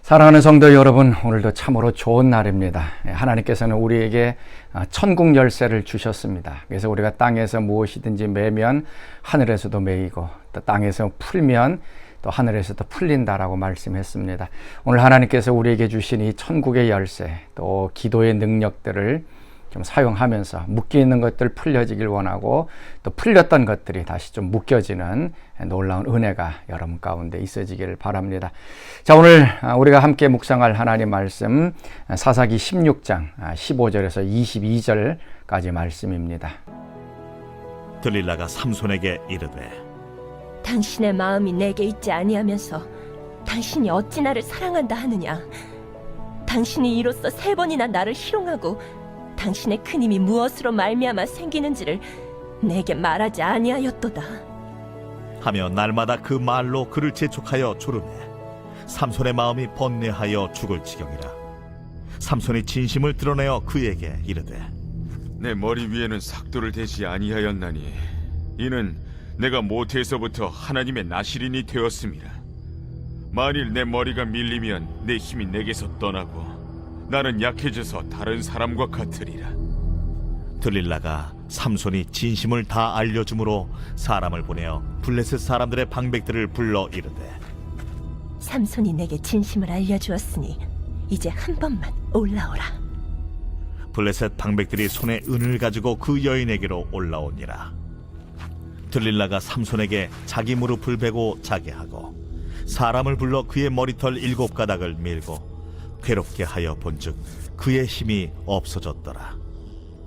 사랑하는 성도 여러분, 오늘도 참으로 좋은 날입니다. 하나님께서는 우리에게 천국 열쇠를 주셨습니다. 그래서 우리가 땅에서 무엇이든지 매면 하늘에서도 매이고, 또 땅에서 풀면 또 하늘에서도 풀린다라고 말씀했습니다. 오늘 하나님께서 우리에게 주신 이 천국의 열쇠, 또 기도의 능력들을 좀 사용하면서 묶여 있는 것들 풀려지길 원하고, 또 풀렸던 것들이 다시 좀 묶여지는 놀라운 은혜가 여러분 가운데 있어지길 바랍니다. 자, 오늘 우리가 함께 묵상할 하나님 말씀 사사기 16장 15절에서 22절까지 말씀입니다. 들릴라가 삼손에게 이르되, 당신의 마음이 내게 있지 아니하면서 당신이 어찌 나를 사랑한다 하느냐. 당신이 이로써 3번이나 나를 희롱하고 당신의 큰 힘이 무엇으로 말미암아 생기는지를 내게 말하지 아니하였도다 하며 날마다 그 말로 그를 재촉하여 조르매 삼손의 마음이 번뇌하여 죽을 지경이라. 삼손이 진심을 드러내어 그에게 이르되, 내 머리 위에는 삭도를 대지 아니하였나니 이는 내가 모태에서부터 하나님의 나실인이 되었음이라. 만일 내 머리가 밀리면 내 힘이 내게서 떠나고 나는 약해져서 다른 사람과 같으리라. 들릴라가 삼손이 진심을 다 알려주므로 사람을 보내어 블레셋 사람들의 방백들을 불러 이르되, 삼손이 내게 진심을 알려주었으니 이제 한 번만 올라오라. 블레셋 방백들이 손에 은을 가지고 그 여인에게로 올라오니라. 들릴라가 삼손에게 자기 무릎을 베고 자게 하고 사람을 불러 그의 머리털 7가닥을 밀고 괴롭게 하여 본즉 그의 힘이 없어졌더라.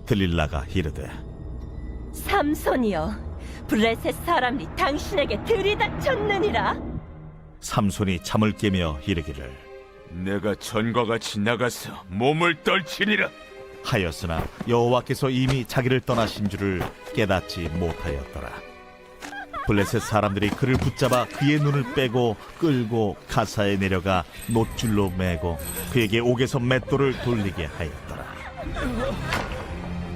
들릴라가 이르되, 삼손이여, 블레셋 사람이 당신에게 들이닥쳤느니라. 삼손이 잠을 깨며 이르기를, 내가 전과 같이 나가서 몸을 떨치리라 하였으나 여호와께서 이미 자기를 떠나신 줄을 깨닫지 못하였더라. 블레셋 사람들이 그를 붙잡아 그의 눈을 빼고 끌고 가사에 내려가 놋줄로 매고 그에게 옥에서 맷돌을 돌리게 하였더라.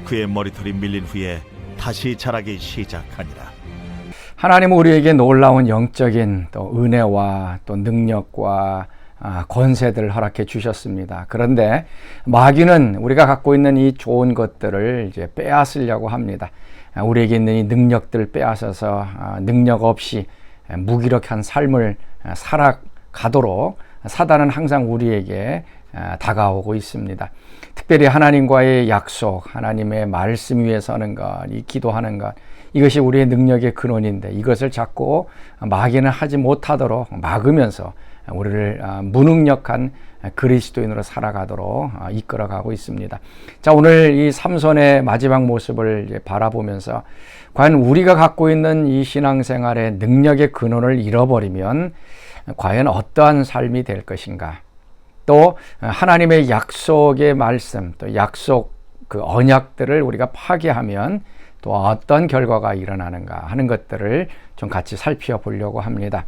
그의 머리털이 밀린 후에 다시 자라기 시작하니라. 하나님은 우리에게 놀라운 영적인 또 은혜와 또 능력과 권세들을 허락해 주셨습니다. 그런데 마귀는 우리가 갖고 있는 이 좋은 것들을 이제 빼앗으려고 합니다. 우리에게 있는 이 능력들을 빼앗아서 능력 없이 무기력한 삶을 살아가도록 사단은 항상 우리에게 다가오고 있습니다. 특별히 하나님과의 약속, 하나님의 말씀 위에 서는 것, 이 기도하는 것, 이것이 우리의 능력의 근원인데 이것을 자꾸 마귀는 하지 못하도록 막으면서 우리를 무능력한 그리스도인으로 살아가도록 이끌어가고 있습니다. 자, 오늘 이 삼손의 마지막 모습을 이제 바라보면서 과연 우리가 갖고 있는 이 신앙생활의 능력의 근원을 잃어버리면 과연 어떠한 삶이 될 것인가? 또 하나님의 약속의 말씀, 또 약속 그 언약들을 우리가 파괴하면 또 어떤 결과가 일어나는가 하는 것들을 좀 같이 살펴보려고 합니다.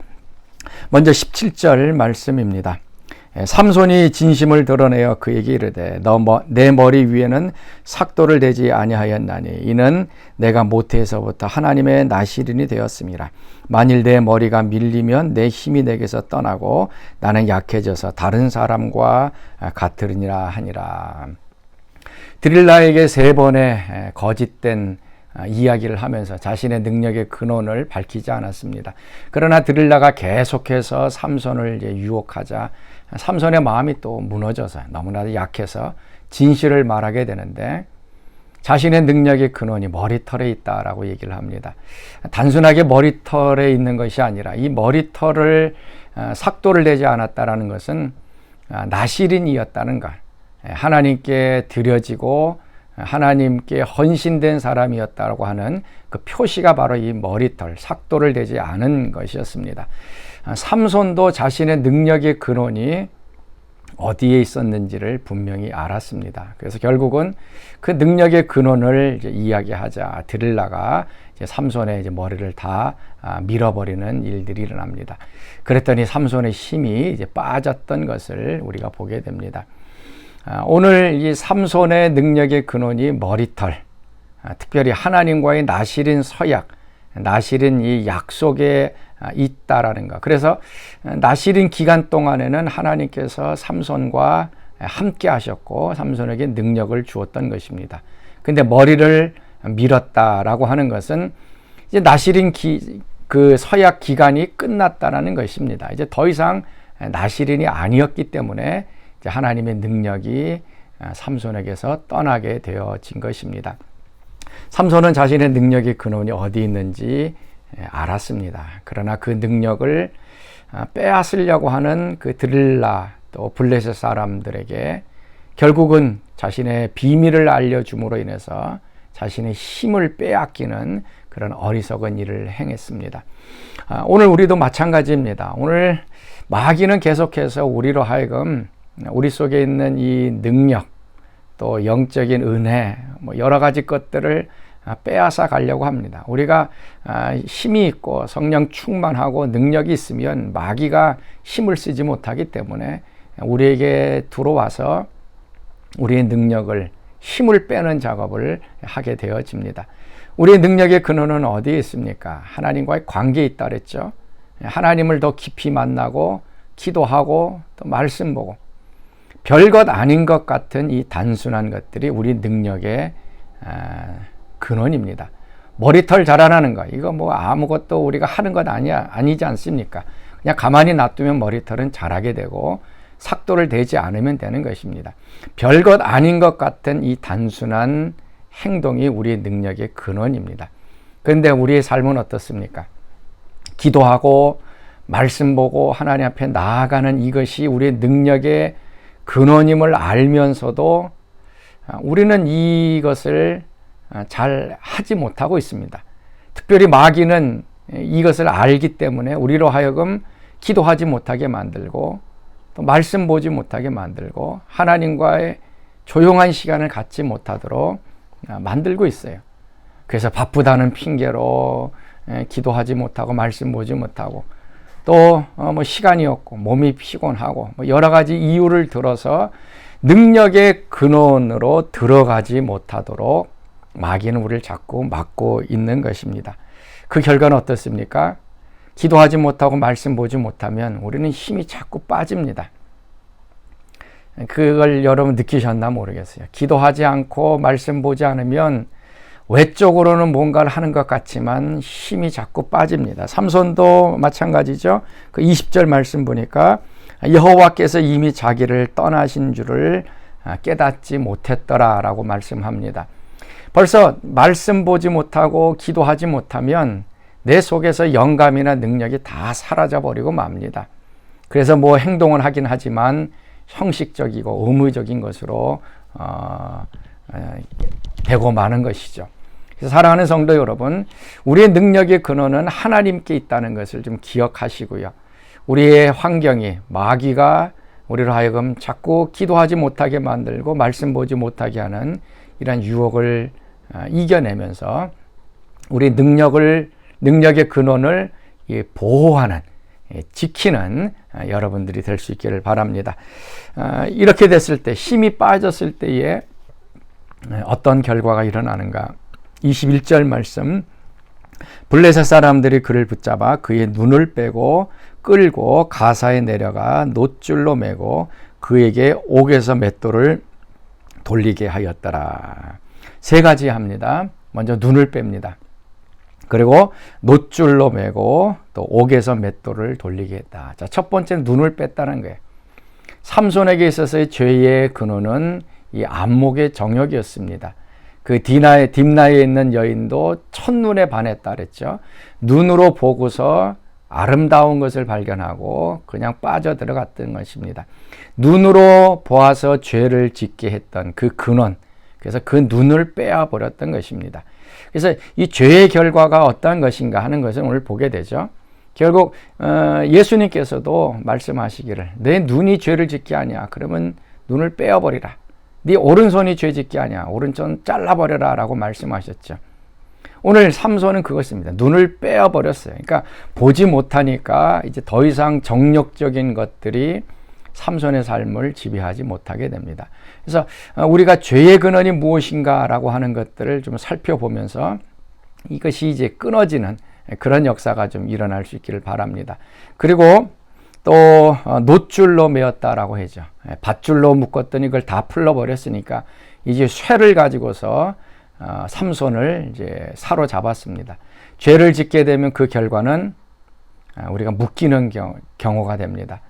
먼저 17절 말씀입니다. 삼손이 진심을 드러내어 그에게 이르되, 내 머리 위에는 삭도를 대지 아니하였나니 이는 내가 모태에서부터 하나님의 나실인이 되었음이라. 만일 내 머리가 밀리면 내 힘이 내게서 떠나고 나는 약해져서 다른 사람과 같으리니라 하니라. 드릴라에게 3번의 거짓된 이야기를 하면서 자신의 능력의 근원을 밝히지 않았습니다. 그러나 드릴라가 계속해서 삼손을 이제 유혹하자 삼손의 마음이 또 무너져서 너무나도 약해서 진실을 말하게 되는데 자신의 능력의 근원이 머리털에 있다라고 얘기를 합니다. 단순하게 머리털에 있는 것이 아니라 이 머리털을 삭도를 내지 않았다라는 것은 나실인이었다는 것, 하나님께 드려지고 하나님께 헌신된 사람이었다고 하는 그 표시가 바로 이 머리털, 삭도를 대지 않은 것이었습니다. 삼손도 자신의 능력의 근원이 어디에 있었는지를 분명히 알았습니다. 그래서 결국은 그 능력의 근원을 이제 이야기하자 드릴라가 이제 삼손의 이제 머리를 다 밀어버리는 일들이 일어납니다. 그랬더니 삼손의 힘이 이제 빠졌던 것을 우리가 보게 됩니다. 오늘 이 삼손의 능력의 근원이 머리털, 특별히 하나님과의 나실인 서약, 나실인 이 약속에 있다라는 것. 그래서 나실인 기간 동안에는 하나님께서 삼손과 함께 하셨고 삼손에게 능력을 주었던 것입니다. 근데 머리를 밀었다라고 하는 것은 이제 나실인 그 서약 기간이 끝났다라는 것입니다. 이제 더 이상 나실인이 아니었기 때문에 이제 하나님의 능력이 삼손에게서 떠나게 되어진 것입니다. 삼손은 자신의 능력의 근원이 어디 있는지 알았습니다. 그러나 그 능력을 빼앗으려고 하는 그 들릴라 또 블레셋 사람들에게 결국은 자신의 비밀을 알려줌으로 인해서 자신의 힘을 빼앗기는 그런 어리석은 일을 행했습니다. 오늘 우리도 마찬가지입니다. 오늘 마귀는 계속해서 우리로 하여금 우리 속에 있는 이 능력 또 영적인 은혜 뭐 여러 가지 것들을 빼앗아 가려고 합니다. 우리가 힘이 있고 성령 충만하고 능력이 있으면 마귀가 힘을 쓰지 못하기 때문에 우리에게 들어와서 우리의 능력을 힘을 빼는 작업을 하게 되어집니다. 우리의 능력의 근원은 어디에 있습니까? 하나님과의 관계에 있다 그랬죠. 하나님을 더 깊이 만나고 기도하고 또 말씀 보고 별것 아닌 것 같은 이 단순한 것들이 우리 능력의 근원입니다. 머리털 자라나는 거 이거 뭐 아무것도 우리가 하는 것 아니지 않습니까? 그냥 가만히 놔두면 머리털은 자라게 되고 삭도를 대지 않으면 되는 것입니다. 별것 아닌 것 같은 이 단순한 행동이 우리의 능력의 근원입니다. 그런데 우리의 삶은 어떻습니까? 기도하고 말씀 보고 하나님 앞에 나아가는 이것이 우리의 능력의 근원임을 알면서도 우리는 이것을 잘 하지 못하고 있습니다. 특별히 마귀는 이것을 알기 때문에 우리로 하여금 기도하지 못하게 만들고 또 말씀 보지 못하게 만들고 하나님과의 조용한 시간을 갖지 못하도록 만들고 있어요. 그래서 바쁘다는 핑계로 기도하지 못하고 말씀 보지 못하고 또 뭐 시간이 없고 몸이 피곤하고 뭐 여러 가지 이유를 들어서 능력의 근원으로 들어가지 못하도록 마귀는 우리를 자꾸 막고 있는 것입니다. 그 결과는 어떻습니까? 기도하지 못하고 말씀 보지 못하면 우리는 힘이 자꾸 빠집니다. 그걸 여러분 느끼셨나 모르겠어요. 기도하지 않고 말씀 보지 않으면 외적으로는 뭔가를 하는 것 같지만 힘이 자꾸 빠집니다. 삼손도 마찬가지죠. 그 20절 말씀 보니까 여호와께서 이미 자기를 떠나신 줄을 깨닫지 못했더라라고 말씀합니다. 벌써 말씀 보지 못하고 기도하지 못하면 내 속에서 영감이나 능력이 다 사라져 버리고 맙니다. 그래서 뭐 행동을 하긴 하지만 형식적이고 의무적인 것으로 되고 마는 것이죠. 그래서 사랑하는 성도 여러분, 우리의 능력의 근원은 하나님께 있다는 것을 좀 기억하시고요. 우리의 환경이 마귀가 우리로 하여금 자꾸 기도하지 못하게 만들고 말씀 보지 못하게 하는 이런 유혹을 이겨내면서 우리 능력의 근원을 보호하는 지키는 여러분들이 될 수 있기를 바랍니다. 이렇게 됐을 때 힘이 빠졌을 때에 어떤 결과가 일어나는가? 21절 말씀 블레셋 사람들이 그를 붙잡아 그의 눈을 빼고 끌고 가사에 내려가 놋줄로 매고 그에게 옥에서 맷돌을 돌리게 하였더라. 세 가지 합니다. 먼저 눈을 뺍니다. 그리고 놋줄로 매고 또 옥에서 맷돌을 돌리게 했다. 자, 첫 번째는 눈을 뺐다는 거예요. 삼손에게 있어서의 죄의 근원은 이 안목의 정욕이었습니다. 그 딥나에 있는 여인도 첫눈에 반했다 그랬죠. 눈으로 보고서 아름다운 것을 발견하고 그냥 빠져들어갔던 것입니다. 눈으로 보아서 죄를 짓게 했던 그 근원, 그래서 그 눈을 빼앗버렸던 것입니다. 그래서 이 죄의 결과가 어떠한 것인가 하는 것을 오늘 보게 되죠. 결국 예수님께서도 말씀하시기를 내 눈이 죄를 짓게 하냐 그러면 눈을 빼어버리라. 네 오른손이 죄 짓게 하냐 오른손 잘라버려라 라고 말씀하셨죠. 오늘 삼손은 그것입니다. 눈을 빼어버렸어요. 그러니까 보지 못하니까 이제 더 이상 정욕적인 것들이 삼손의 삶을 지배하지 못하게 됩니다. 그래서 우리가 죄의 근원이 무엇인가 라고 하는 것들을 좀 살펴보면서 이것이 이제 끊어지는 그런 역사가 좀 일어날 수 있기를 바랍니다. 그리고 또 놋줄로 메었다라고 하죠. 밧줄로 묶었더니 그걸 다 풀러버렸으니까 이제 쇠를 가지고서 삼손을 이제 사로잡았습니다. 죄를 짓게 되면 그 결과는 우리가 묶이는 경우가 됩니다.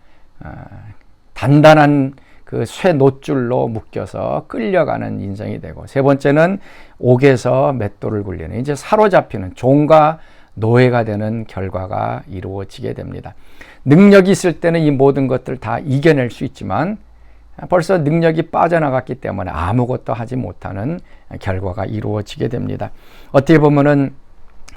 단단한 그 쇠 놋줄로 묶여서 끌려가는 인생이 되고, 세 번째는 옥에서 맷돌을 굴리는, 이제 사로잡히는 종과 노예가 되는 결과가 이루어지게 됩니다. 능력이 있을 때는 이 모든 것들 다 이겨낼 수 있지만 벌써 능력이 빠져나갔기 때문에 아무것도 하지 못하는 결과가 이루어지게 됩니다. 어떻게 보면은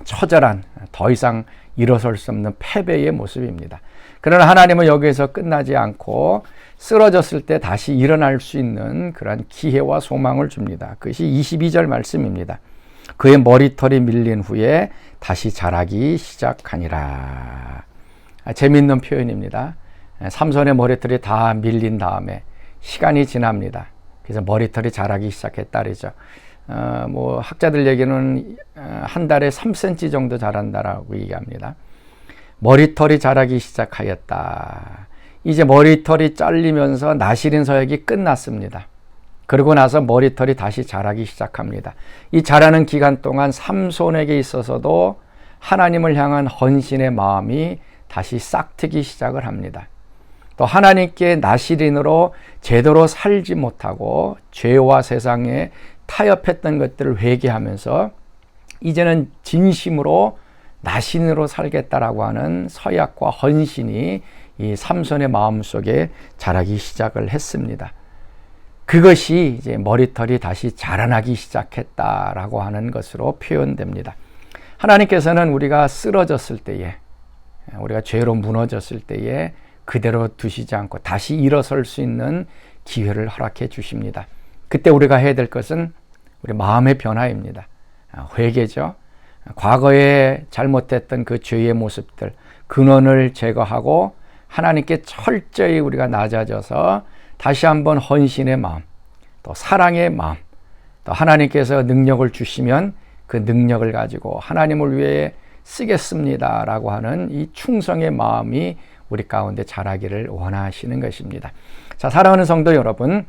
처절한, 더 이상 일어설 수 없는 패배의 모습입니다. 그러나 하나님은 여기에서 끝나지 않고 쓰러졌을 때 다시 일어날 수 있는 그런 기회와 소망을 줍니다. 그것이 22절 말씀입니다. 그의 머리털이 밀린 후에 다시 자라기 시작하니라. 재미있는 표현입니다. 삼손의 머리털이 다 밀린 다음에 시간이 지납니다. 그래서 머리털이 자라기 시작했다 그러죠. 뭐 학자들 얘기는 한 달에 3cm 정도 자란다라고 얘기합니다. 머리털이 자라기 시작하였다. 이제 머리털이 잘리면서 나시린 서역이 끝났습니다. 그러고 나서 머리털이 다시 자라기 시작합니다. 이 자라는 기간 동안 삼손에게 있어서도 하나님을 향한 헌신의 마음이 다시 싹트기 시작을 합니다. 또 하나님께 나시린으로 제대로 살지 못하고 죄와 세상에 타협했던 것들을 회개하면서 이제는 진심으로 나신으로 살겠다라고 하는 서약과 헌신이 이 삼손의 마음속에 자라기 시작을 했습니다. 그것이 이제 머리털이 다시 자라나기 시작했다라고 하는 것으로 표현됩니다. 하나님께서는 우리가 쓰러졌을 때에, 우리가 죄로 무너졌을 때에 그대로 두시지 않고 다시 일어설 수 있는 기회를 허락해 주십니다. 그때 우리가 해야 될 것은 우리 마음의 변화입니다. 회개죠. 과거에 잘못했던 그 죄의 모습들, 근원을 제거하고 하나님께 철저히 우리가 낮아져서 다시 한번 헌신의 마음, 또 사랑의 마음, 또 하나님께서 능력을 주시면 그 능력을 가지고 하나님을 위해 쓰겠습니다라고 하는 이 충성의 마음이 우리 가운데 자라기를 원하시는 것입니다. 자, 사랑하는 성도 여러분,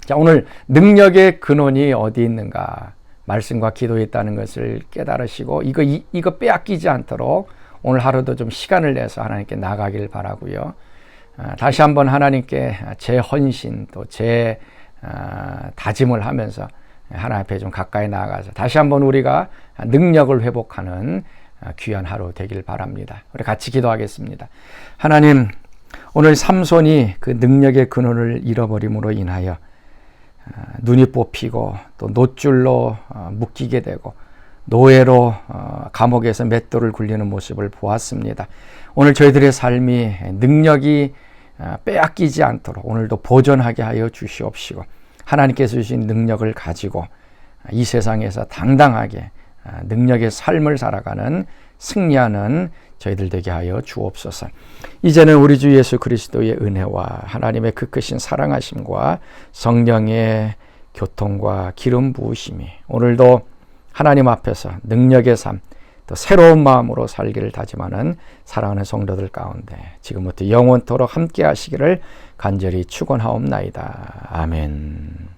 자, 오늘 능력의 근원이 어디 있는가? 말씀과 기도에 있다는 것을 깨달으시고 이거 빼앗기지 않도록 오늘 하루도 좀 시간을 내서 하나님께 나가길 바라고요. 다시 한번 하나님께 제 헌신 또 제 다짐을 하면서 하나님 앞에 좀 가까이 나아가서 다시 한번 우리가 능력을 회복하는 귀한 하루 되길 바랍니다. 우리 같이 기도하겠습니다. 하나님, 오늘 삼손이 그 능력의 근원을 잃어버림으로 인하여 눈이 뽑히고 또 놋줄로 묶이게 되고 노예로 감옥에서 맷돌을 굴리는 모습을 보았습니다. 오늘 저희들의 삶이 능력이 빼앗기지 않도록 오늘도 보존하게 하여 주시옵시고, 하나님께서 주신 능력을 가지고 이 세상에서 당당하게 능력의 삶을 살아가는 승리하는 저희들 되게 하여 주옵소서. 이제는 우리 주 예수 그리스도의 은혜와 하나님의 그 크신 사랑하심과 성령의 교통과 기름 부으심이 오늘도 하나님 앞에서 능력의 삶, 또 새로운 마음으로 살기를 다짐하는 사랑하는 성도들 가운데 지금부터 영원토록 함께 하시기를 간절히 축원하옵나이다. 아멘.